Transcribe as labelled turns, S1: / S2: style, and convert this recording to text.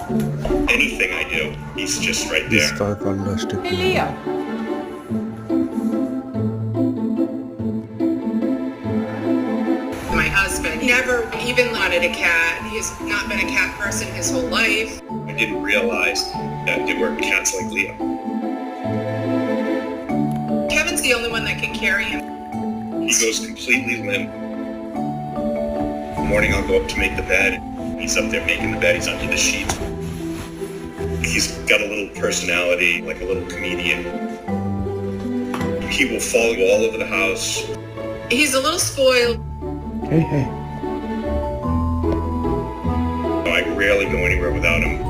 S1: Anything I do, he's just right
S2: This
S1: there.
S2: fantastic.
S3: Hey, Leo.
S4: My husband never even wanted a cat. He's not been a cat person his whole life.
S1: I didn't realize that there were cats like Leo.
S4: Kevin's the only one that can carry him.
S1: He goes completely limp. In the morning I'll go up to make the bed. He's up there making the bed. He's under the sheets. He's got a little personality, like a little comedian. He will follow you all over the house.
S4: He's a little spoiled.
S2: Hey, hey.
S1: I rarely go anywhere without him.